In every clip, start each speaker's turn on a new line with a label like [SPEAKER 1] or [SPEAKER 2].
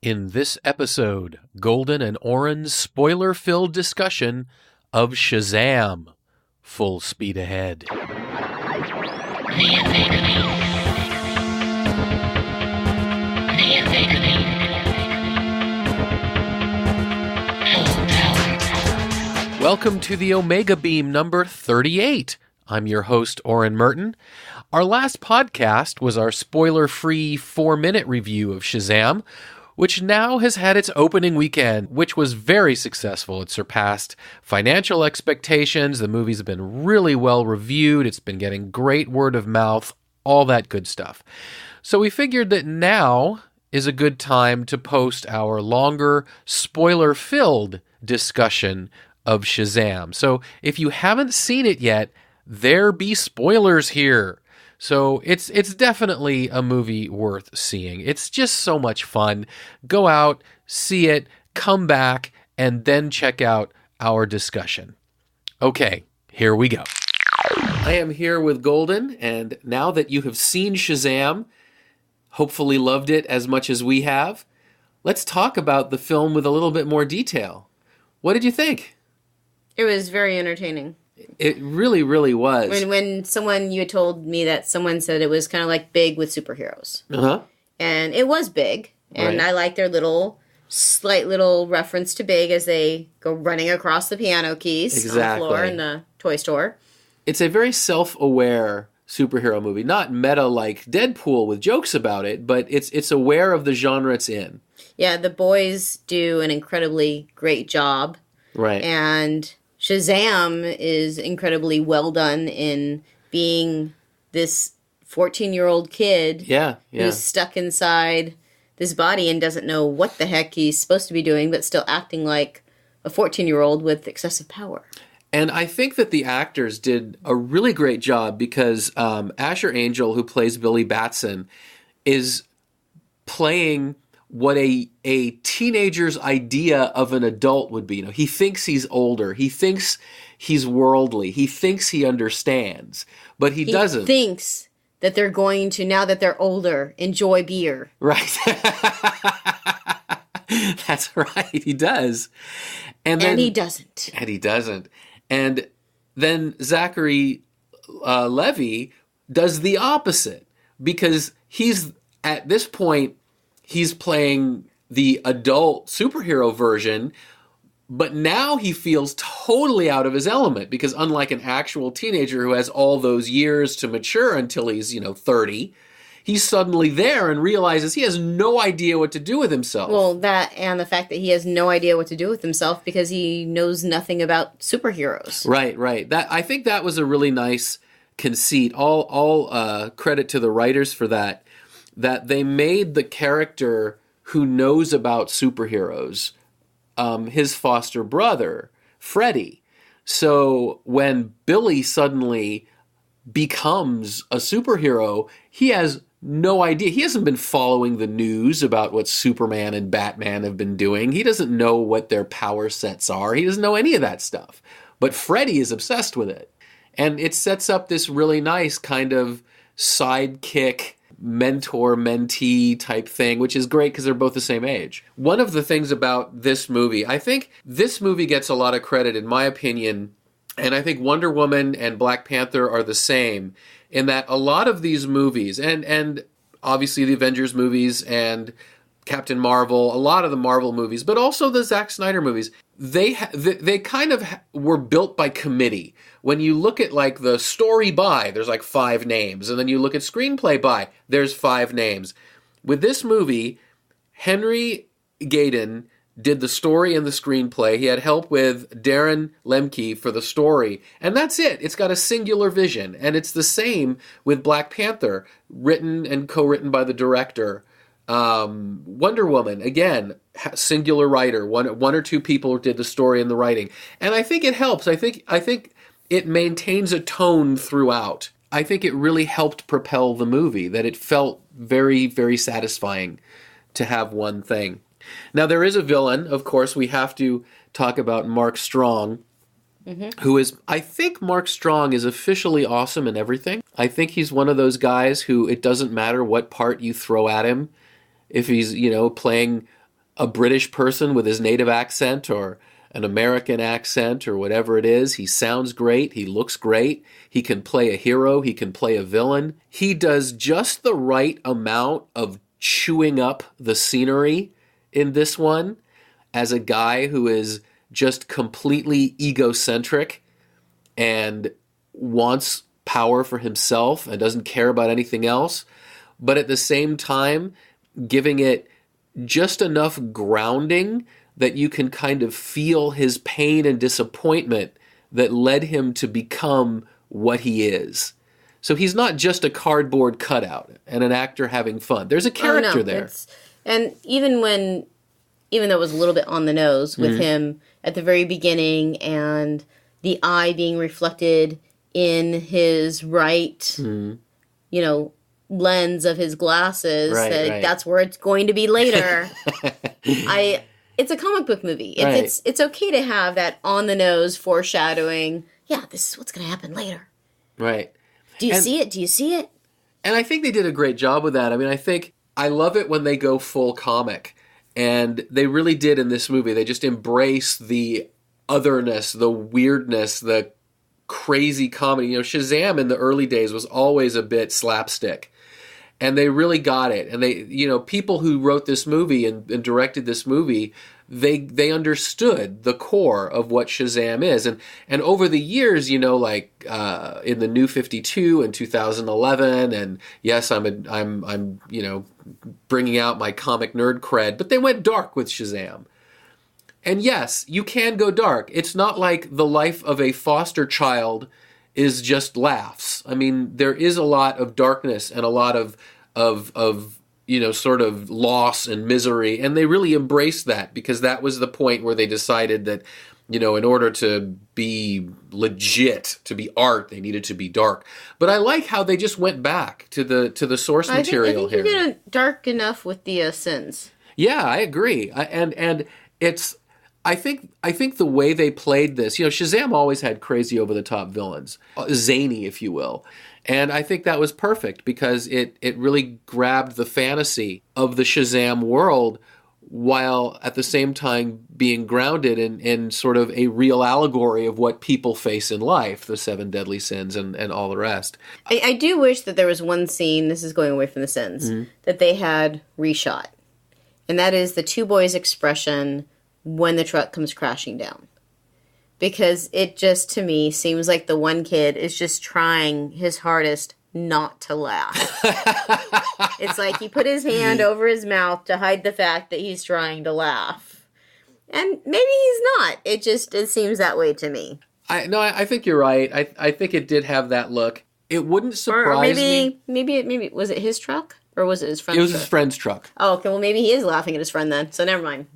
[SPEAKER 1] In this episode, Golden and Orren's spoiler-filled discussion of Shazam. Full speed ahead. Welcome to the Omega Beam number 38. I'm your host, Orren Merton. Our last podcast was our spoiler-free 4-minute review of Shazam, which now has had its opening weekend, which was very successful. It surpassed financial expectations. The movie's been really well reviewed. It's been getting great word of mouth, all that good stuff. So we figured that now is a good time to post our longer, spoiler-filled discussion of Shazam. So if you haven't seen it yet, there be spoilers here. So it's definitely a movie worth seeing. It's just so much fun. Go out, see it, come back, and then check out our discussion. Okay, here we go. I am here with Golden, and now that you have seen Shazam, hopefully loved it as much as we have, let's talk about the film with a little bit more detail. What did you think?
[SPEAKER 2] It was very entertaining.
[SPEAKER 1] It really, really was.
[SPEAKER 2] When you had told me that someone said it was kind of like Big with superheroes.
[SPEAKER 1] Uh-huh.
[SPEAKER 2] And it was Big. And right. I like their slight little reference to Big as they go running across the piano keys on the floor in the toy store.
[SPEAKER 1] It's a very self-aware superhero movie. Not meta like Deadpool with jokes about it, but it's aware of the genre it's in.
[SPEAKER 2] Yeah, the boys do an incredibly great job.
[SPEAKER 1] Right.
[SPEAKER 2] And Shazam is incredibly well done in being this 14-year-old kid who's stuck inside this body and doesn't know what the heck he's supposed to be doing, but still acting like a 14-year-old with excessive power.
[SPEAKER 1] And I think that the actors did a really great job because Asher Angel, who plays Billy Batson, is playing what a teenager's idea of an adult would be. You know, he thinks he's older. He thinks he's worldly. He thinks he understands, but he doesn't.
[SPEAKER 2] He thinks that they're going to, now that they're older, enjoy beer.
[SPEAKER 1] Right. That's right. He does. And
[SPEAKER 2] he doesn't.
[SPEAKER 1] And he doesn't. And then Zachary Levi does the opposite because he's, at this point, he's playing the adult superhero version, but now he feels totally out of his element because unlike an actual teenager who has all those years to mature until he's, 30, he's suddenly there and realizes he has no idea what to do with himself.
[SPEAKER 2] Well, that and the fact that he has no idea what to do with himself because he knows nothing about superheroes.
[SPEAKER 1] Right. I think that was a really nice conceit. All credit to the writers for that they made the character who knows about superheroes his foster brother, Freddy. So when Billy suddenly becomes a superhero, he has no idea. He hasn't been following the news about what Superman and Batman have been doing. He doesn't know what their power sets are. He doesn't know any of that stuff. But Freddy is obsessed with it. And it sets up this really nice kind of sidekick mentor-mentee type thing, which is great because they're both the same age. One of the things about this movie, I think this movie gets a lot of credit, in my opinion, and I think Wonder Woman and Black Panther are the same, in that a lot of these movies, and obviously the Avengers movies and Captain Marvel, a lot of the Marvel movies, but also the Zack Snyder movies, they kind of were built by committee. When you look at like the story by, there's like 5 names, and then you look at screenplay by, there's 5 names. With this movie, Henry Gayden did the story and the screenplay. He had help with Darren Lemke for the story, and that's it. It's got a singular vision, and it's the same with Black Panther, written and co-written by the director. Wonder Woman, again, singular writer. One or two people did the story and the writing, and I think it helps. I think it maintains a tone throughout. I think it really helped propel the movie, that it felt very, very satisfying to have one thing. Now, there is a villain. Of course, we have to talk about Mark Strong, who is, I think Mark Strong is officially awesome in everything. I think he's one of those guys who it doesn't matter what part you throw at him. If he's, playing a British person with his native accent or an American accent or whatever it is. He sounds great. He looks great. He can play a hero. He can play a villain. He does just the right amount of chewing up the scenery in this one as a guy who is just completely egocentric and wants power for himself and doesn't care about anything else, but at the same time giving it just enough grounding that you can kind of feel his pain and disappointment that led him to become what he is. So he's not just a cardboard cutout and an actor having fun. There's a character there.
[SPEAKER 2] And even though it was a little bit on the nose with him at the very beginning and the eye being reflected in his right, lens of his glasses, that's where it's going to be later. It's a comic book movie. It's okay to have that on the nose foreshadowing. Yeah, this is what's going to happen later.
[SPEAKER 1] Right.
[SPEAKER 2] Do you see it? Do you see it?
[SPEAKER 1] And I think they did a great job with that. I mean, I love it when they go full comic. And they really did in this movie. They just embrace the otherness, the weirdness, the crazy comedy. Shazam in the early days was always a bit slapstick. And they really got it. And they, people who wrote this movie and directed this movie, they understood the core of what Shazam is. And over the years, in the New 52 in 2011, and yes, I'm bringing out my comic nerd cred, but they went dark with Shazam. And yes, you can go dark. It's not like the life of a foster child is just laughs. I mean, there is a lot of darkness and a lot of sort of loss and misery, and they really embraced that because that was the point where they decided that, in order to be legit, to be art, they needed to be dark. But I like how they just went back to the source material here. I think
[SPEAKER 2] you did it dark enough with the sins.
[SPEAKER 1] Yeah, I agree. And it's. I think the way they played this, Shazam always had crazy over-the-top villains, zany, if you will. And I think that was perfect because it really grabbed the fantasy of the Shazam world while at the same time being grounded in sort of a real allegory of what people face in life, the 7 deadly sins and all the rest.
[SPEAKER 2] I do wish that there was one scene, this is going away from the sins, that they had reshot. And that is the two boys' expression when the truck comes crashing down. Because it just, to me, seems like the one kid is just trying his hardest not to laugh. It's like he put his hand over his mouth to hide the fact that he's trying to laugh. And maybe he's not. It seems that way to me.
[SPEAKER 1] I think you're right. I think it did have that look. It wouldn't surprise me.
[SPEAKER 2] Maybe, was it his truck? Or was it his friend's truck?
[SPEAKER 1] It was his friend's truck.
[SPEAKER 2] Oh, okay. Well, maybe he is laughing at his friend then. So never mind.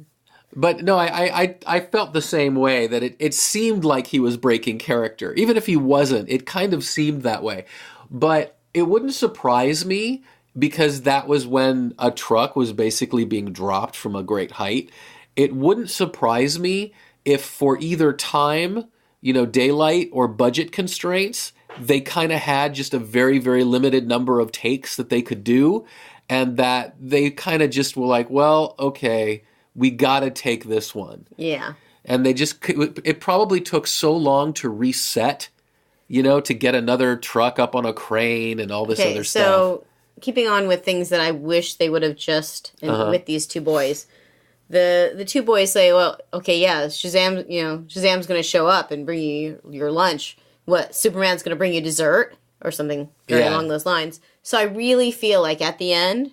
[SPEAKER 1] But no, I felt the same way, that it seemed like he was breaking character. Even if he wasn't, it kind of seemed that way. But it wouldn't surprise me because that was when a truck was basically being dropped from a great height. It wouldn't surprise me if for either time, daylight or budget constraints, they kind of had just a very, very limited number of takes that they could do. And that they kind of just were like, well, okay, we got to take this one.
[SPEAKER 2] Yeah.
[SPEAKER 1] And it probably took so long to reset, to get another truck up on a crane and all this other stuff. So
[SPEAKER 2] keeping on with things that I wish they would have just, with these two boys, the two boys say, well, okay, yeah, Shazam's going to show up and bring you your lunch. What, Superman's going to bring you dessert? Or something along those lines. So I really feel like at the end,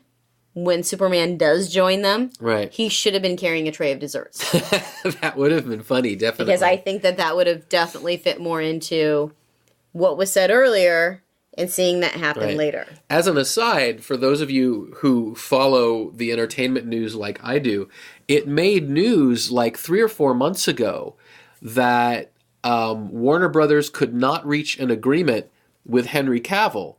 [SPEAKER 2] when Superman does join them, he should have been carrying a tray of desserts.
[SPEAKER 1] That would have been funny, definitely.
[SPEAKER 2] Because I think that would have definitely fit more into what was said earlier and seeing that happen later.
[SPEAKER 1] As an aside, for those of you who follow the entertainment news like I do, it made news like 3 or 4 months ago that Warner Brothers could not reach an agreement with Henry Cavill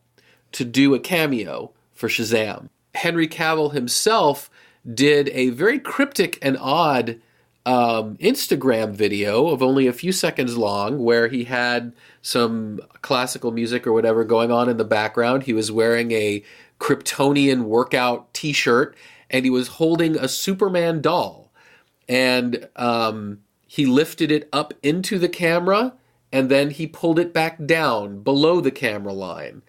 [SPEAKER 1] to do a cameo for Shazam. Henry Cavill himself did a very cryptic and odd Instagram video of only a few seconds long where he had some classical music or whatever going on in the background. He was wearing a Kryptonian workout t-shirt and he was holding a Superman doll. and he lifted it up into the camera, and then he pulled it back down below the camera line.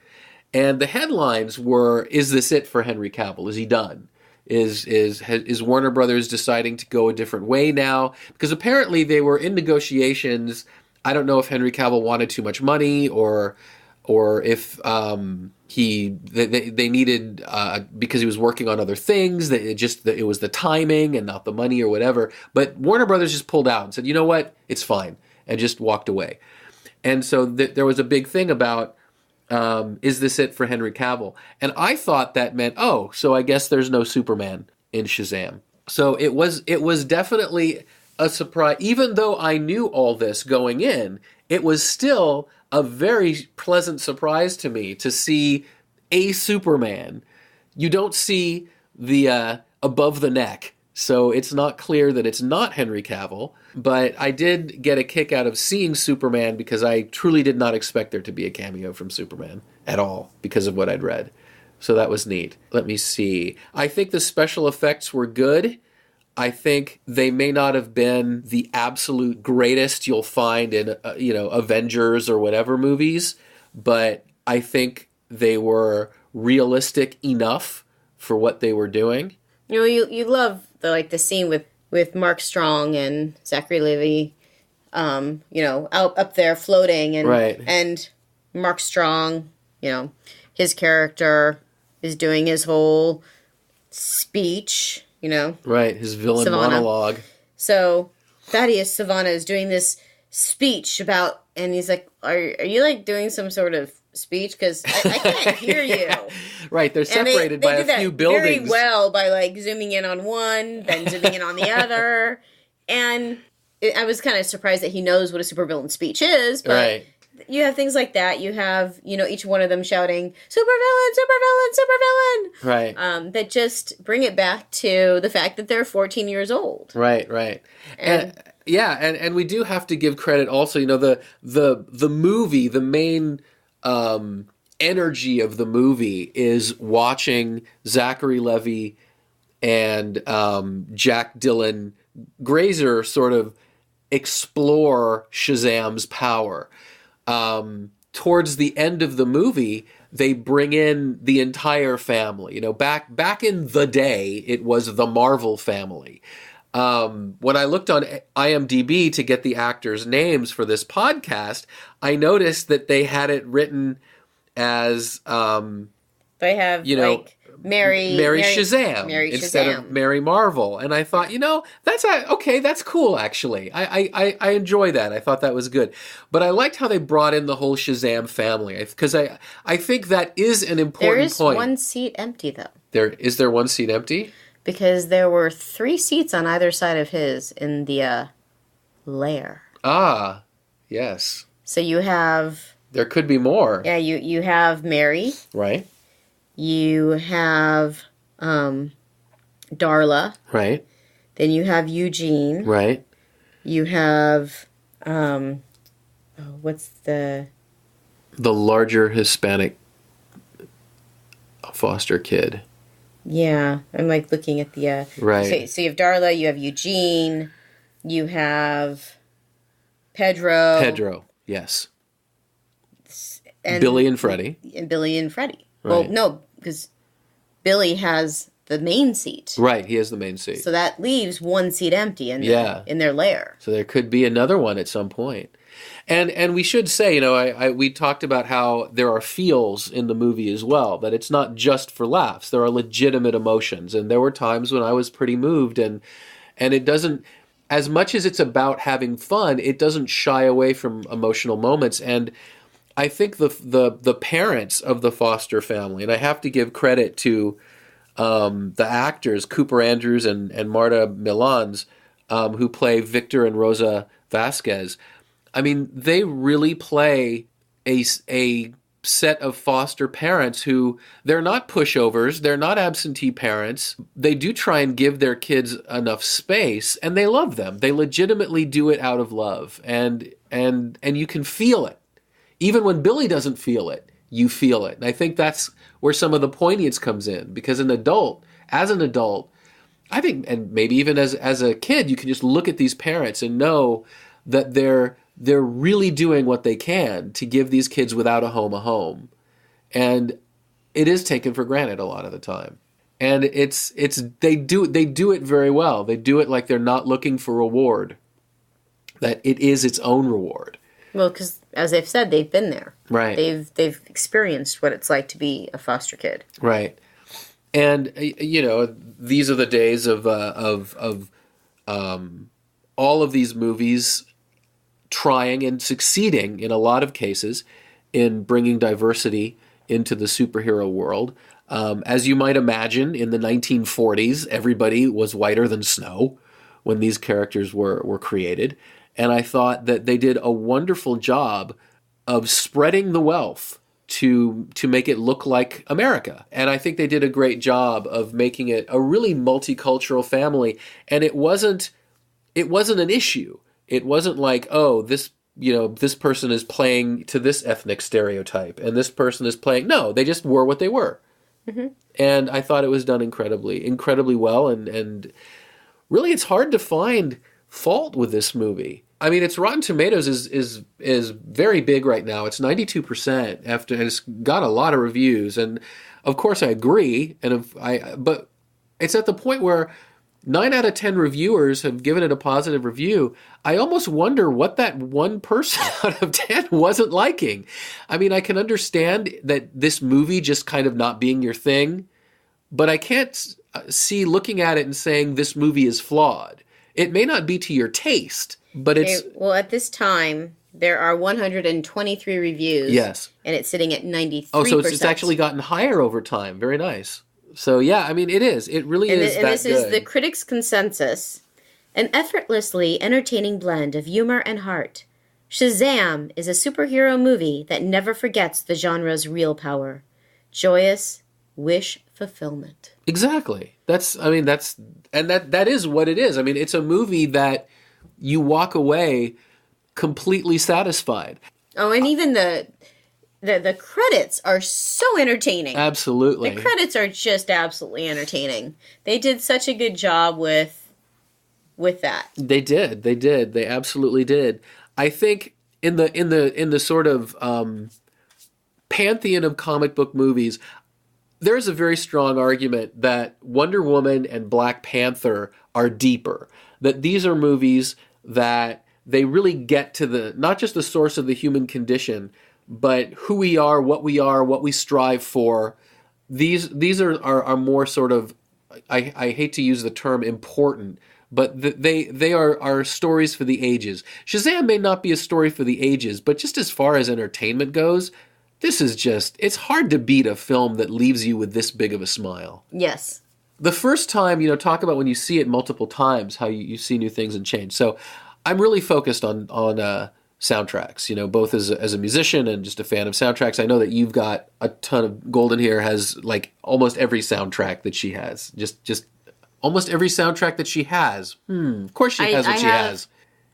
[SPEAKER 1] And the headlines were, "Is this it for Henry Cavill? Is he done? Is Warner Brothers deciding to go a different way now?" Because apparently they were in negotiations. I don't know if Henry Cavill wanted too much money, or if they needed, because he was working on other things, that it was the timing and not the money or whatever. But Warner Brothers just pulled out and said, "You know what? It's fine," and just walked away. And so there was a big thing about, is this it for Henry Cavill? And I thought that meant, oh, so I guess there's no Superman in Shazam. So it was definitely a surprise. Even though I knew all this going in, it was still a very pleasant surprise to me to see a Superman. You don't see the above the neck, so it's not clear that it's not Henry Cavill. But I did get a kick out of seeing Superman, because I truly did not expect there to be a cameo from Superman at all because of what I'd read. So that was neat. Let me see. I think the special effects were good. I think they may not have been the absolute greatest you'll find in, Avengers or whatever movies, but I think they were realistic enough for what they were doing.
[SPEAKER 2] You love the scene with Mark Strong and Zachary Levi, out up there floating, and
[SPEAKER 1] right.
[SPEAKER 2] And Mark Strong, his character is doing his whole speech.
[SPEAKER 1] Right, his villain
[SPEAKER 2] Savannah.
[SPEAKER 1] monologue.
[SPEAKER 2] So Thaddeus Savannah is doing this speech about, and he's like, are you doing some sort of speech? Because I can't hear you.
[SPEAKER 1] Right, they're separated by a few buildings.
[SPEAKER 2] Very well by zooming in on one, then zooming in on the other. And I was kind of surprised that he knows what a supervillain speech is, but
[SPEAKER 1] right.
[SPEAKER 2] You have things like that. You have, each one of them shouting, "Supervillain, supervillain, supervillain!"
[SPEAKER 1] Right.
[SPEAKER 2] That just bring it back to the fact that they're 14 years old.
[SPEAKER 1] Right. And we do have to give credit also, the movie, the main energy of the movie is watching Zachary Levi and Jack Dylan Grazer sort of explore Shazam's power. Towards the end of the movie, they bring in the entire family. Back in the day, it was the Marvel family. When I looked on IMDb to get the actors' names for this podcast, I noticed that they had it written as
[SPEAKER 2] they have Mary
[SPEAKER 1] Shazam instead of Mary Marvel. And I thought, that's cool, actually. I enjoy that. I thought that was good. But I liked how they brought in the whole Shazam family, because I think that is an important point.
[SPEAKER 2] There is one seat empty, though.
[SPEAKER 1] Is there one seat empty?
[SPEAKER 2] Because there were 3 seats on either side of his in the lair.
[SPEAKER 1] Ah, yes.
[SPEAKER 2] So you have...
[SPEAKER 1] There could be more.
[SPEAKER 2] Yeah, you have Mary.
[SPEAKER 1] Right.
[SPEAKER 2] You have Darla.
[SPEAKER 1] Right.
[SPEAKER 2] Then you have Eugene.
[SPEAKER 1] Right.
[SPEAKER 2] You have... what's the...
[SPEAKER 1] The larger Hispanic foster kid.
[SPEAKER 2] Yeah, I'm looking at the...
[SPEAKER 1] right.
[SPEAKER 2] So you have Darla, you have Eugene, you have Pedro.
[SPEAKER 1] Pedro, yes.
[SPEAKER 2] And
[SPEAKER 1] Billy and Freddie.
[SPEAKER 2] And Billy and Freddie.
[SPEAKER 1] Right.
[SPEAKER 2] Well, no, because Billy has the main seat.
[SPEAKER 1] Right, he has the main seat.
[SPEAKER 2] So that leaves one seat empty in their lair.
[SPEAKER 1] So there could be another one at some point. And we should say, we talked about how there are feels in the movie as well, that it's not just for laughs. There are legitimate emotions. And there were times when I was pretty moved, and it doesn't, as much as it's about having fun, it doesn't shy away from emotional moments. And I think the parents of the Foster family, and I have to give credit to the actors, Cooper Andrews and Marta Milans, who play Victor and Rosa Vasquez. I mean, they really play a set of foster parents who, they're not pushovers, they're not absentee parents. They do try and give their kids enough space, and they love them. They legitimately do it out of love, and you can feel it. Even when Billy doesn't feel it, you feel it. And I think that's where some of the poignance comes in, because as an adult, I think, and maybe even as a kid, you can just look at these parents and know that they're really doing what they can to give these kids without a home. And it is taken for granted a lot of the time. And they do it very well. They do it like they're not looking for reward. That it is its own reward.
[SPEAKER 2] Well, because as they've said, they've been there.
[SPEAKER 1] Right.
[SPEAKER 2] They've experienced what it's like to be a foster kid.
[SPEAKER 1] Right. And these are the days of all of these movies trying and succeeding in a lot of cases in bringing diversity into the superhero world. As you might imagine, in the 1940s, everybody was whiter than snow when these characters were created. And I thought that they did a wonderful job of spreading the wealth to make it look like America. And I think they did a great job of making it a really multicultural family. And it wasn't an issue. It wasn't like, oh, this person is playing to this ethnic stereotype and this person is playing. No, they just were what they were. Mm-hmm. And I thought it was done incredibly well. And really, it's hard to find fault with this movie. I mean, its Rotten Tomatoes is very big right now. It's 92% and it's got a lot of reviews. And of course, I agree. But it's at the point where 9 out of 10 reviewers have given it a positive review. I almost wonder what that one person out of 10 wasn't liking. I mean, I can understand that this movie just kind of not being your thing, but I can't see looking at it and saying this movie is flawed. It may not be to your taste, but it's...
[SPEAKER 2] Well, at this time, there are 123 reviews.
[SPEAKER 1] Yes.
[SPEAKER 2] And it's sitting at 93%.
[SPEAKER 1] Oh, so it's actually gotten higher over time. Very nice. So, yeah, I mean, it is. It really is that good. And this is
[SPEAKER 2] the critics' consensus. An effortlessly entertaining blend of humor and heart. Shazam is a superhero movie that never forgets the genre's real power. Joyous wish fulfillment.
[SPEAKER 1] Exactly. That is what it is. I mean, it's a movie that you walk away completely satisfied.
[SPEAKER 2] Oh, and even the credits are so entertaining.
[SPEAKER 1] Absolutely.
[SPEAKER 2] The credits are just absolutely entertaining. They did such a good job with that.
[SPEAKER 1] They did. They absolutely did. I think in the sort of pantheon of comic book movies, there's a very strong argument that Wonder Woman and Black Panther are deeper. That these are movies that they really get to not just the source of the human condition, but who we are, what we strive for. These are more sort of, I hate to use the term important, but they are stories for the ages. Shazam may not be a story for the ages, but just as far as entertainment goes, this is it's hard to beat a film that leaves you with this big of a smile.
[SPEAKER 2] Yes.
[SPEAKER 1] The first time, talk about when you see it multiple times, how you see new things and change. So I'm really focused on soundtracks, both as a musician and just a fan of soundtracks. I know that you've got a ton of... Golden here has like almost every soundtrack that she has. Just almost every soundtrack that she has. Of course she has what she has.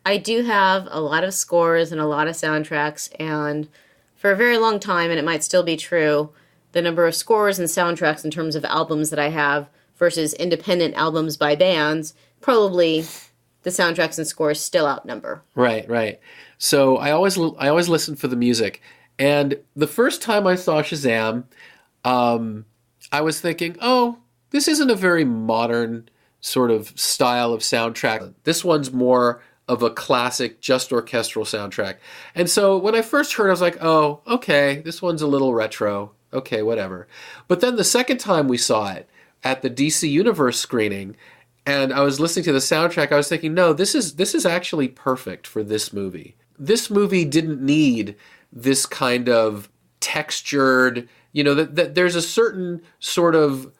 [SPEAKER 2] I do have a lot of scores and a lot of soundtracks, and for a very long time, and it might still be true, the number of scores and soundtracks in terms of albums that I have versus independent albums by bands, probably the soundtracks and scores still outnumber.
[SPEAKER 1] Right. So I always listen for the music. And the first time I saw Shazam, I was thinking, oh, this isn't a very modern sort of style of soundtrack. This one's more of a classic, just orchestral soundtrack. And so when I first heard it, I was like, oh, okay, this one's a little retro. Okay, whatever. But then the second time we saw it at the DC Universe screening, and I was listening to the soundtrack, I was thinking, no, this is actually perfect for this movie. This movie didn't need this kind of textured, that there's a certain sort of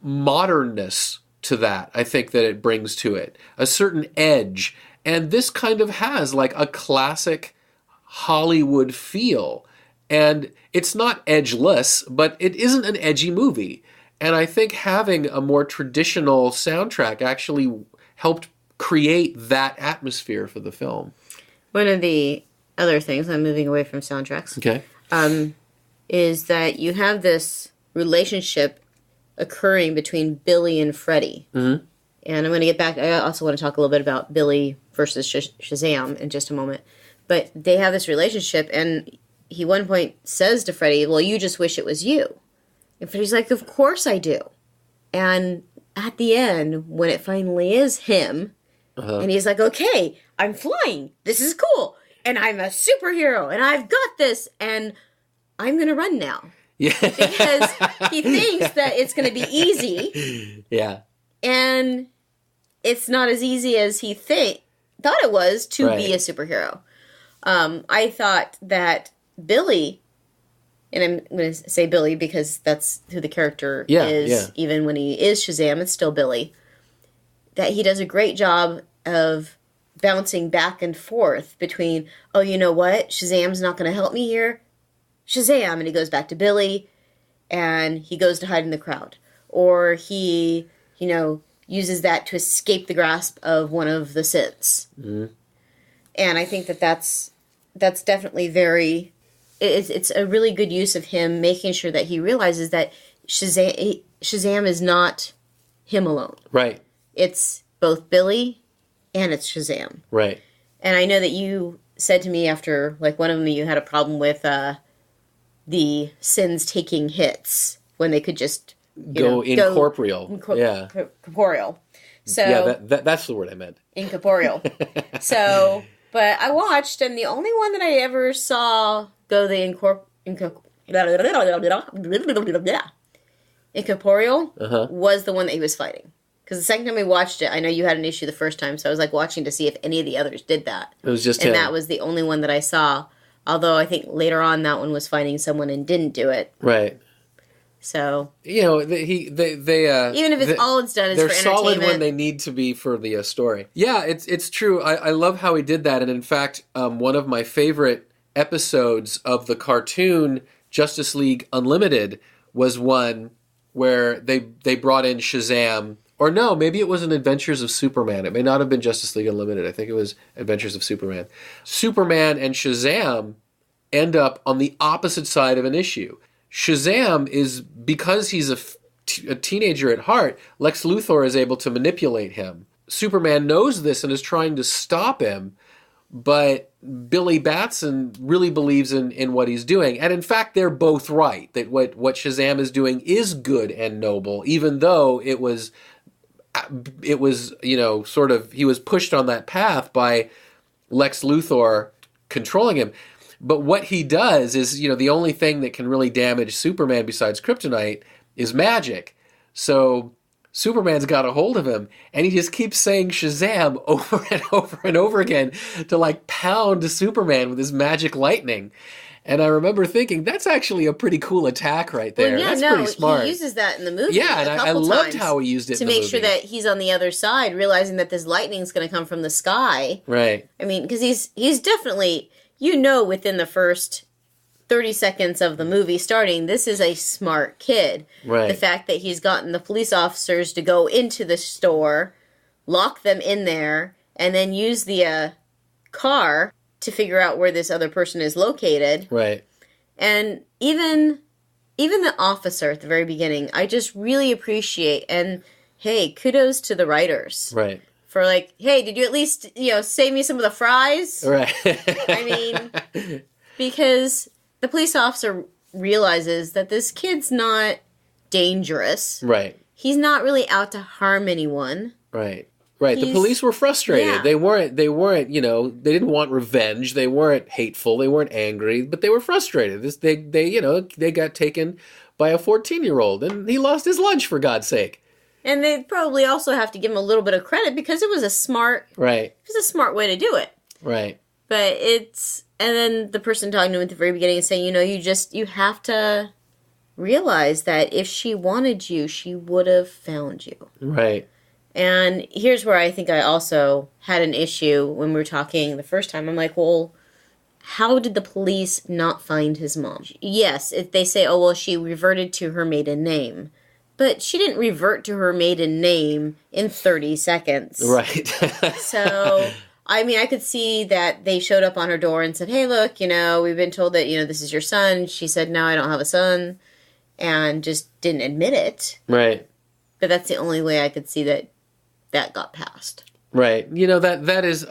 [SPEAKER 1] modernness to that, I think, that it brings to it. A certain edge. And this kind of has like a classic Hollywood feel. And it's not edgeless, but it isn't an edgy movie. And I think having a more traditional soundtrack actually helped create that atmosphere for the film.
[SPEAKER 2] One of the other things, I'm moving away from soundtracks,
[SPEAKER 1] okay,
[SPEAKER 2] is that you have this relationship occurring between Billy and Freddie.
[SPEAKER 1] Mm-hmm.
[SPEAKER 2] And I'm going to get back. I also want to talk a little bit about Billy versus Shazam in just a moment. But they have this relationship, and he one point says to Freddy, well, you just wish it was you. And Freddy's like, of course I do. And at the end, when it finally is him, and he's like, okay, I'm flying. This is cool. And I'm a superhero, and I've got this, and I'm going to run now. Yeah. Because he thinks that it's going to be easy.
[SPEAKER 1] Yeah.
[SPEAKER 2] And it's not as easy as he thought it was to be a superhero. I thought that Billy, and I'm going to say Billy because that's who the character is. Yeah. Even when he is Shazam, it's still Billy. That he does a great job of bouncing back and forth between, oh, you know what? Shazam's not going to help me here. Shazam! And he goes back to Billy, and he goes to hide in the crowd. Or he, uses that to escape the grasp of one of the synths. Mm-hmm. And I think that's definitely it's a really good use of him making sure that he realizes that Shazam is not him alone.
[SPEAKER 1] Right.
[SPEAKER 2] It's both Billy and it's Shazam.
[SPEAKER 1] Right.
[SPEAKER 2] And I know that you said to me after, one of them, you had a problem with the sins taking hits when they could just
[SPEAKER 1] go incorporeal.
[SPEAKER 2] Corporeal. So
[SPEAKER 1] yeah, that's the word I meant.
[SPEAKER 2] Incorporeal. So, but I watched, and the only one that I ever saw go the incorporeal was the one that he was fighting. Because the second time we watched it, I know you had an issue the first time, so I was watching to see if any of the others did that.
[SPEAKER 1] It was just
[SPEAKER 2] him.
[SPEAKER 1] And
[SPEAKER 2] that was the only one that I saw. Although I think later on that one was fighting someone and didn't do it.
[SPEAKER 1] Right.
[SPEAKER 2] So
[SPEAKER 1] they
[SPEAKER 2] even if all it's done is for entertainment, they're
[SPEAKER 1] solid when they need to be for the story. Yeah, it's true. I love how he did that, and in fact, one of my favorite episodes of the cartoon Justice League Unlimited was one where they brought in Shazam. Or no, maybe it was an Adventures of Superman. It may not have been Justice League Unlimited. I think it was Adventures of Superman. Superman and Shazam end up on the opposite side of an issue. Shazam is, because he's a teenager at heart, Lex Luthor is able to manipulate him. Superman knows this and is trying to stop him, but Billy Batson really believes in what he's doing. And in fact, they're both right, that what Shazam is doing is good and noble, even though it was, he was pushed on that path by Lex Luthor controlling him. But what he does is, the only thing that can really damage Superman besides kryptonite is magic. So Superman's got a hold of him, and he just keeps saying Shazam over and over and over again to pound Superman with his magic lightning. And I remember thinking, that's actually a pretty cool attack right there.
[SPEAKER 2] Well,
[SPEAKER 1] that's pretty smart.
[SPEAKER 2] He uses that in the movie.
[SPEAKER 1] Yeah, and I loved how he used it
[SPEAKER 2] to make sure that he's on the other side, realizing that this lightning's going to come from the sky.
[SPEAKER 1] Right.
[SPEAKER 2] I mean, because he's definitely, within the first 30 seconds of the movie starting, this is a smart kid.
[SPEAKER 1] Right.
[SPEAKER 2] The fact that he's gotten the police officers to go into the store, lock them in there, and then use the car to figure out where this other person is located.
[SPEAKER 1] Right.
[SPEAKER 2] And even the officer at the very beginning, I just really appreciate, and hey, kudos to the writers.
[SPEAKER 1] Right.
[SPEAKER 2] For hey, did you at least, save me some of the fries?
[SPEAKER 1] Right.
[SPEAKER 2] I mean, because the police officer realizes that this kid's not dangerous.
[SPEAKER 1] Right.
[SPEAKER 2] He's not really out to harm anyone.
[SPEAKER 1] Right. Right. The police were frustrated. Yeah. They weren't, they didn't want revenge. They weren't hateful. They weren't angry, but they were frustrated. They got taken by a 14-year-old, and he lost his lunch, for God's sake.
[SPEAKER 2] And they probably also have to give him a little bit of credit because it was a smart way to do it.
[SPEAKER 1] Right.
[SPEAKER 2] But and then the person talking to him at the very beginning is saying, you have to realize that if she wanted you, she would have found you.
[SPEAKER 1] Right.
[SPEAKER 2] And here's where I think I also had an issue when we were talking the first time. I'm like, well, how did the police not find his mom? Yes, if they say, oh, well, she reverted to her maiden name. But she didn't revert to her maiden name in 30 seconds.
[SPEAKER 1] Right.
[SPEAKER 2] So, I mean, I could see that they showed up on her door and said, hey, look, we've been told that, this is your son. She said, no, I don't have a son. And just didn't admit it.
[SPEAKER 1] Right.
[SPEAKER 2] But that's the only way I could see that that got passed.
[SPEAKER 1] Right. That is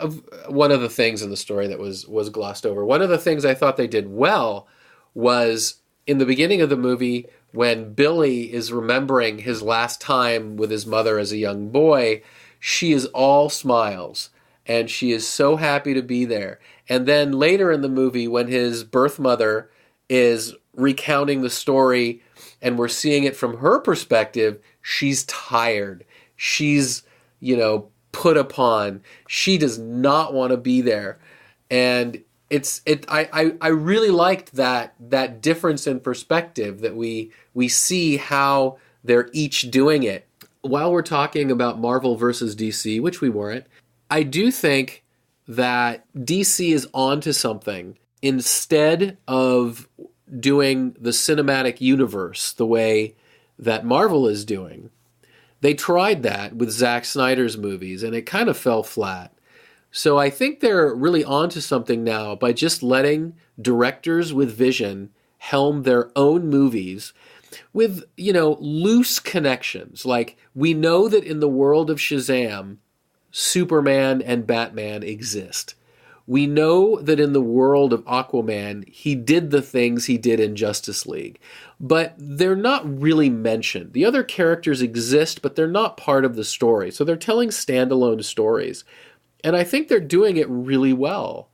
[SPEAKER 1] one of the things in the story that was glossed over. One of the things I thought they did well was in the beginning of the movie when Billy is remembering his last time with his mother as a young boy, she is all smiles and she is so happy to be there. And then later in the movie when his birth mother is recounting the story and we're seeing it from her perspective, she's tired. She's, put upon. She does not want to be there. And I really liked that difference in perspective that we see how they're each doing it. While we're talking about Marvel versus DC, which we weren't, I do think that DC is onto something. Instead of doing the cinematic universe the way that Marvel is doing, they tried that with Zack Snyder's movies, and it kind of fell flat. So I think they're really onto something now by just letting directors with vision helm their own movies with, loose connections. Like, we know that in the world of Shazam, Superman and Batman exist. We know that in the world of Aquaman, he did the things he did in Justice League. But they're not really mentioned. The other characters exist, but they're not part of the story. So they're telling standalone stories. And I think they're doing it really well.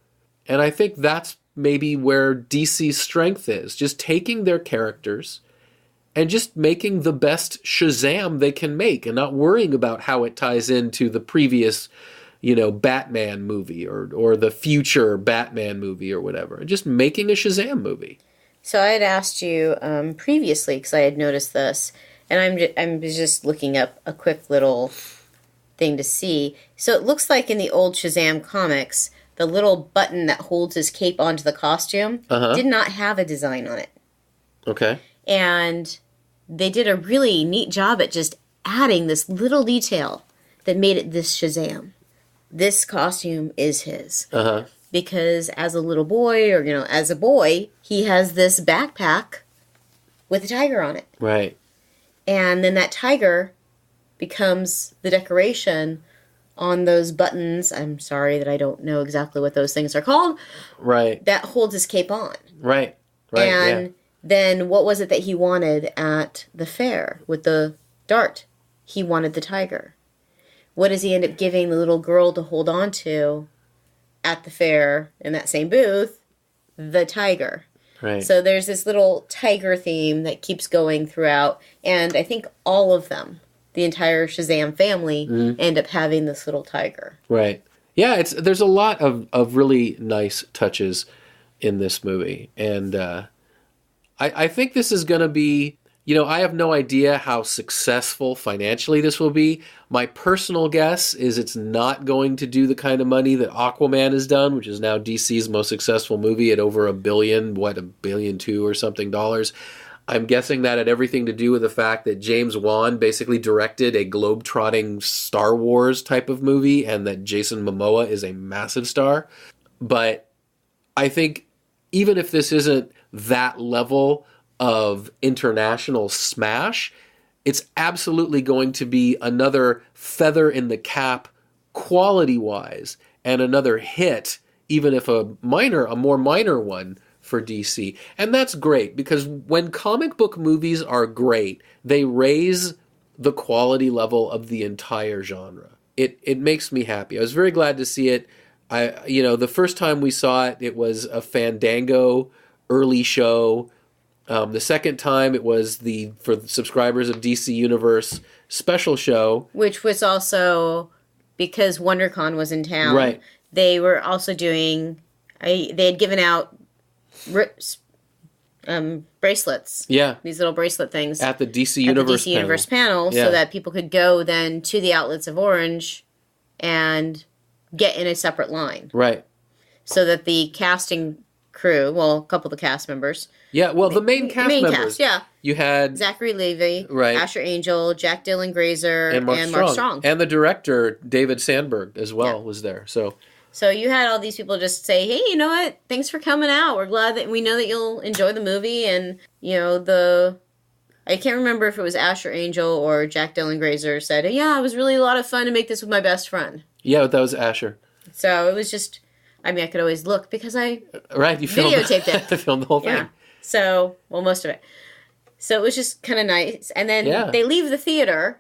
[SPEAKER 1] And I think that's maybe where DC's strength is. Just taking their characters and just making the best Shazam they can make and not worrying about how it ties into the previous Batman movie or the future Batman movie or whatever. And just making a Shazam movie.
[SPEAKER 2] So I had asked you previously, because I had noticed this, and I'm just looking up a quick little thing to see. So it looks like in the old Shazam comics, the little button that holds his cape onto the costume did not have a design on it.
[SPEAKER 1] Okay.
[SPEAKER 2] And they did a really neat job at just adding this little detail that made it this Shazam. This costume is his. Because as a little boy, or, as a boy, he has this backpack with a tiger on it.
[SPEAKER 1] Right.
[SPEAKER 2] And then that tiger becomes the decoration on those buttons. I'm sorry that I don't know exactly what those things are called.
[SPEAKER 1] Right.
[SPEAKER 2] That holds his cape on.
[SPEAKER 1] Right. Right.
[SPEAKER 2] And then what was it that he wanted at the fair with the dart? He wanted the tiger. What does he end up giving the little girl to hold on to at the fair in that same booth? The tiger.
[SPEAKER 1] Right.
[SPEAKER 2] So there's this little tiger theme that keeps going throughout. And I think all of them, the entire Shazam family, end up having this little tiger.
[SPEAKER 1] Right. Yeah, there's a lot of really nice touches in this movie. And I think this is going to be... I have no idea how successful financially this will be. My personal guess is it's not going to do the kind of money that Aquaman has done, which is now DC's most successful movie at over $1 billion, $1.2 billion or something dollars. I'm guessing that had everything to do with the fact that James Wan basically directed a globe-trotting Star Wars type of movie and that Jason Momoa is a massive star. But I think even if this isn't that level of international smash, it's absolutely going to be another feather in the cap quality-wise and another hit, even if a more minor one for DC. And that's great, because when comic book movies are great, they raise the quality level of the entire genre. It makes me happy. I was very glad to see it. The first time we saw it, it was a Fandango early show. The second time it was for the subscribers of DC Universe special show.
[SPEAKER 2] Which was also because WonderCon was in town.
[SPEAKER 1] Right.
[SPEAKER 2] They were also doing... they had given out bracelets.
[SPEAKER 1] Yeah.
[SPEAKER 2] These little bracelet things.
[SPEAKER 1] At the DC Universe panel.
[SPEAKER 2] Universe panel, so that people could go then to the outlets of Orange and get in a separate line.
[SPEAKER 1] Right.
[SPEAKER 2] So that the casting crew, well, a couple of the cast members...
[SPEAKER 1] Yeah, well, the main cast members.
[SPEAKER 2] Yeah.
[SPEAKER 1] You had...
[SPEAKER 2] Zachary Levi,
[SPEAKER 1] right.
[SPEAKER 2] Asher Angel, Jack Dylan Grazer, and Mark Strong.
[SPEAKER 1] And the director, David Sandberg, as well, was there. So
[SPEAKER 2] you had all these people just say, hey, you know what? Thanks for coming out. We're glad that we know that you'll enjoy the movie. And, the I can't remember if it was Asher Angel or Jack Dylan Grazer said, yeah, it was really a lot of fun to make this with my best friend.
[SPEAKER 1] Yeah, that was Asher.
[SPEAKER 2] So it was just, I mean, I could always look because I
[SPEAKER 1] you
[SPEAKER 2] videotaped it.
[SPEAKER 1] I filmed the whole thing.
[SPEAKER 2] Yeah. So, well, most of it. So it was just kind of nice. And then they leave the theater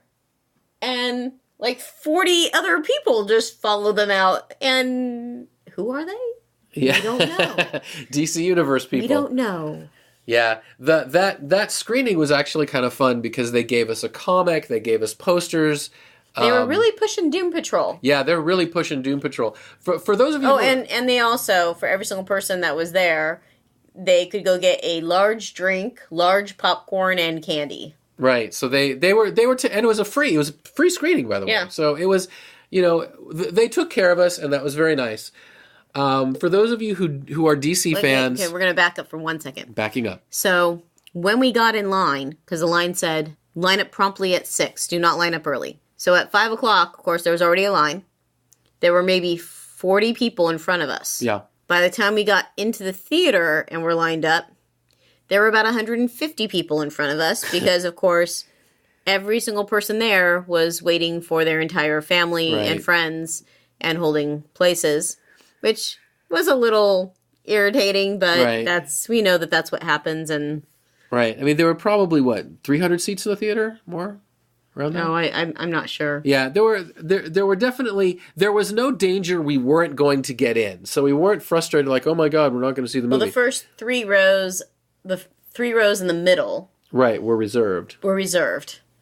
[SPEAKER 2] and like 40 other people just follow them out. And who are they?
[SPEAKER 1] Yeah.
[SPEAKER 2] We don't know.
[SPEAKER 1] DC Universe people.
[SPEAKER 2] We don't know.
[SPEAKER 1] Yeah, that screening was actually kind of fun because they gave us a comic, they gave us posters.
[SPEAKER 2] They were really pushing Doom Patrol.
[SPEAKER 1] Yeah, they're really pushing Doom Patrol. For those of you
[SPEAKER 2] and they also, for every single person that was there, they could go get a large drink, large popcorn, and candy.
[SPEAKER 1] Right. So they were and it was a free screening, by the way.
[SPEAKER 2] Yeah.
[SPEAKER 1] So it was, they took care of us, and that was very nice. For those of you who are DC fans...
[SPEAKER 2] Okay, we're going to back up for 1 second.
[SPEAKER 1] Backing up.
[SPEAKER 2] So, when we got in line, because the line said, line up promptly at 6, do not line up early. So, at 5 o'clock, of course, there was already a line. There were maybe 40 people in front of us.
[SPEAKER 1] Yeah.
[SPEAKER 2] By the time we got into the theater and were lined up, there were about 150 people in front of us because, of course, every single person there was waiting for their entire family and friends and holding places. Which was a little irritating, but we know that's what happens. And
[SPEAKER 1] right. I mean, there were probably, 300 seats in the theater? More? Around there?
[SPEAKER 2] No, I'm not sure.
[SPEAKER 1] Yeah, there were definitely, there was no danger we weren't going to get in. So we weren't frustrated like, oh my God, we're not going to see the movie.
[SPEAKER 2] Well, the first three rows in the middle.
[SPEAKER 1] Right, were reserved.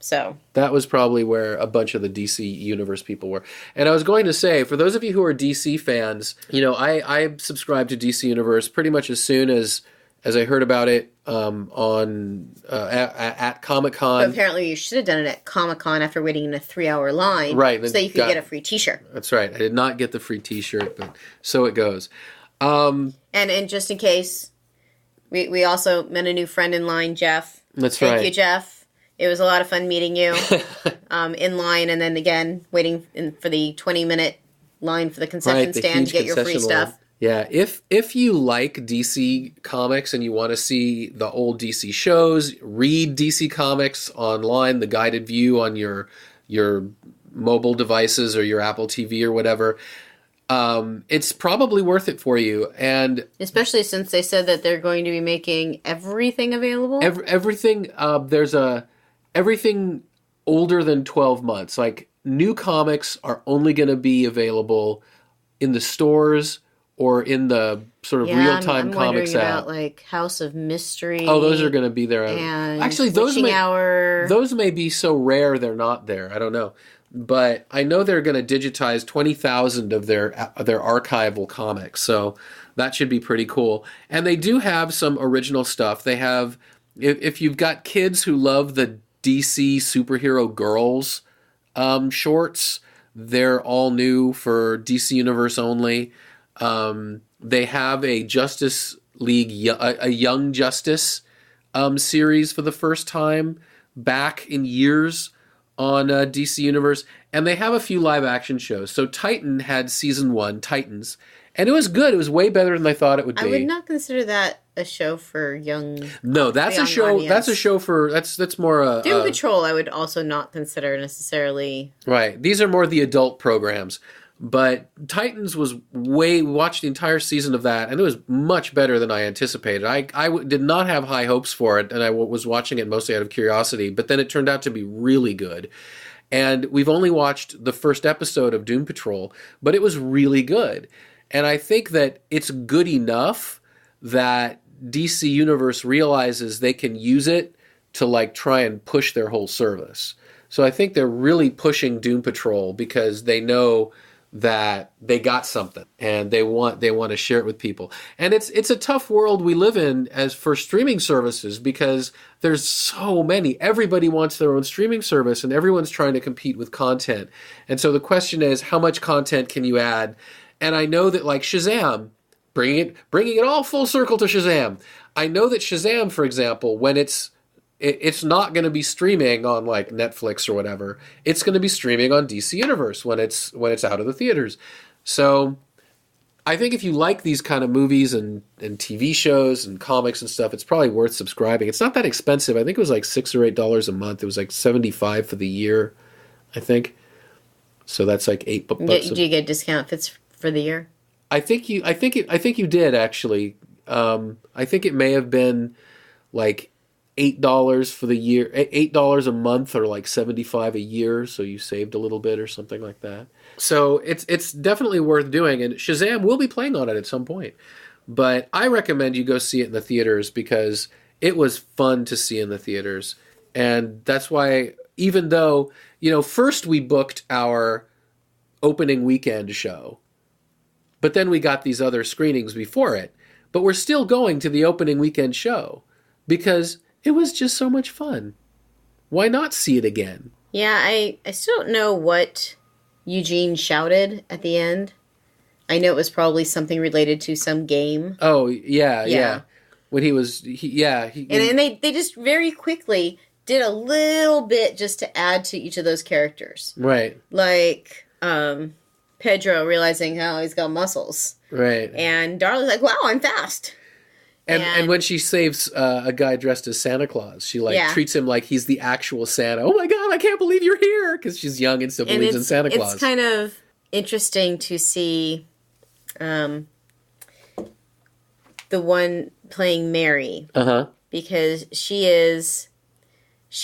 [SPEAKER 2] So
[SPEAKER 1] that was probably where a bunch of the DC Universe people were. And I was going to say, for those of you who are DC fans, I subscribed to DC Universe pretty much as soon as I heard about it at Comic-Con.
[SPEAKER 2] But apparently you should have done it at Comic-Con after waiting in a 3-hour line.
[SPEAKER 1] Right.
[SPEAKER 2] So that you could get a free t-shirt.
[SPEAKER 1] That's right. I did not get the free t-shirt, but so it goes.
[SPEAKER 2] And just in case, we also met a new friend in line, Jeff. Thank you, Jeff. It was a lot of fun meeting you in line, and then again waiting for the 20-minute line for the concession stand to get your free stuff.
[SPEAKER 1] Yeah, if you like DC Comics and you want to see the old DC shows, read DC Comics online, the guided view on your mobile devices or your Apple TV or whatever, it's probably worth it for you. And
[SPEAKER 2] especially since they said that they're going to be making everything available.
[SPEAKER 1] Everything. Everything older than 12 months. Like, new comics are only going to be available in the stores or in the sort of real-time comics app.
[SPEAKER 2] About like House of Mystery.
[SPEAKER 1] Oh, those are going to be there.
[SPEAKER 2] And
[SPEAKER 1] actually, those may be so rare they're not there. I don't know. But I know they're going to digitize 20,000 of their archival comics. So that should be pretty cool. And they do have some original stuff. They have, if you've got kids who love the DC Superhero Girls shorts, they're all new for DC Universe only. They have a Justice League, a Young Justice series for the first time back in years on DC Universe. And they have a few live action shows. So Titan had season 1, Titans, and it was good. It was way better than I thought it would be.
[SPEAKER 2] I would not consider that a show for young.
[SPEAKER 1] No, that's a show. Audience. That's a show for that's more.
[SPEAKER 2] Doom Patrol, I would also not consider necessarily.
[SPEAKER 1] Right, these are more the adult programs. But Titans was watched the entire season of that, and it was much better than I anticipated. I did not have high hopes for it, and I was watching it mostly out of curiosity. But then it turned out to be really good. And we've only watched the first episode of Doom Patrol, but it was really good. And I think that it's good enough that DC Universe realizes they can use it to try and push their whole service. So I think they're really pushing Doom Patrol because they know that they got something and they want to share it with people. And it's a tough world we live in as for streaming services because there's so many. Everybody wants their own streaming service and everyone's trying to compete with content. And so the question is, how much content can you add? And I know that Shazam, bringing it all full circle to Shazam. I know that Shazam, for example, when it's not going to be streaming on Netflix or whatever. It's going to be streaming on DC Universe when it's out of the theaters. So I think if you like these kind of movies and TV shows and comics and stuff, it's probably worth subscribing. It's not that expensive. I think it was like $6 or $8 a month. It was like $75 for the year, I think. So that's like $8.
[SPEAKER 2] Do you get a discount if it's for the year?
[SPEAKER 1] I think you did actually. I think it may have been like $8 for the year, $8 a month, or like $75 a year. So you saved a little bit or something like that. So it's definitely worth doing. And Shazam will be playing on it at some point. But I recommend you go see it in the theaters because it was fun to see in the theaters. And that's why, even though, first we booked our opening weekend show, but then we got these other screenings before it. But we're still going to the opening weekend show because it was just so much fun. Why not see it again?
[SPEAKER 2] Yeah, I still don't know what Eugene shouted at the end. I know it was probably something related to some game.
[SPEAKER 1] Oh, yeah. When he was,
[SPEAKER 2] and they just very quickly did a little bit just to add to each of those characters.
[SPEAKER 1] Right.
[SPEAKER 2] Like, Pedro realizing how he's got muscles.
[SPEAKER 1] Right.
[SPEAKER 2] And Darla's like, wow, I'm fast.
[SPEAKER 1] And when she saves a guy dressed as Santa Claus, she treats him like he's the actual Santa. Oh my God, I can't believe you're here! Because she's young and still believes in Santa Claus.
[SPEAKER 2] It's kind of interesting to see the one playing Mary.
[SPEAKER 1] Uh-huh.
[SPEAKER 2] Because she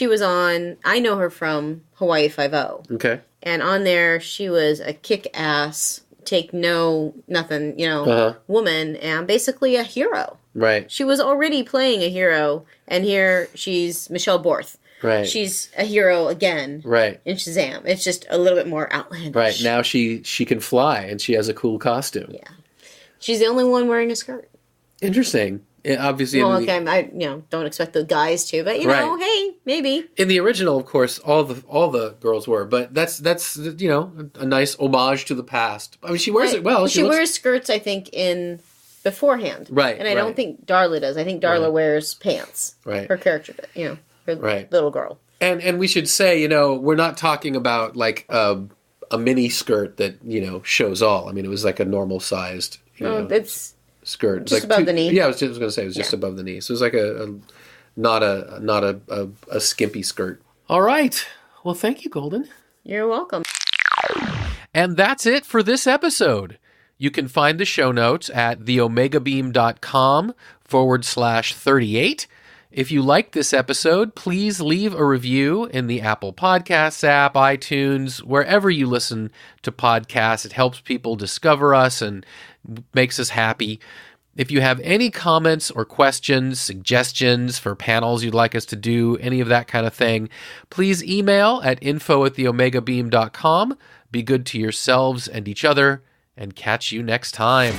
[SPEAKER 2] was on, I know her from Hawaii Five-0.
[SPEAKER 1] Okay.
[SPEAKER 2] And on there, she was a kick-ass, nothing, woman, and basically a hero.
[SPEAKER 1] Right.
[SPEAKER 2] She was already playing a hero, and here she's Michelle Borth.
[SPEAKER 1] Right.
[SPEAKER 2] She's a hero again.
[SPEAKER 1] Right.
[SPEAKER 2] In Shazam. It's just a little bit more outlandish.
[SPEAKER 1] Right. Now she can fly, and she has a cool costume.
[SPEAKER 2] Yeah. She's the only one wearing a skirt.
[SPEAKER 1] Interesting. Obviously,
[SPEAKER 2] well, I don't expect the guys to, but hey, maybe.
[SPEAKER 1] In the original, of course, all the girls were, but that's a nice homage to the past. I mean, she wears it well.
[SPEAKER 2] She wears skirts, I think, in beforehand,
[SPEAKER 1] right?
[SPEAKER 2] And I don't think Darla does. I think Darla wears pants.
[SPEAKER 1] Right.
[SPEAKER 2] Her character, her little girl.
[SPEAKER 1] And we should say, we're not talking about like a mini skirt that shows all. I mean, it was like a normal sized.
[SPEAKER 2] It's
[SPEAKER 1] skirt,
[SPEAKER 2] just like above the knee.
[SPEAKER 1] Yeah, I was just going to say it was just above the knee. So it was like not a skimpy skirt. All right. Well, thank you, Golden.
[SPEAKER 2] You're welcome.
[SPEAKER 1] And that's it for this episode. You can find the show notes at theomegabeam.com/38. If you liked this episode, please leave a review in the Apple Podcasts app, iTunes, wherever you listen to podcasts. It helps people discover us and makes us happy. If you have any comments or questions, suggestions for panels you'd like us to do, any of that kind of thing, please email at info@theomegabeam.com. Be good to yourselves and each other, and catch you next time.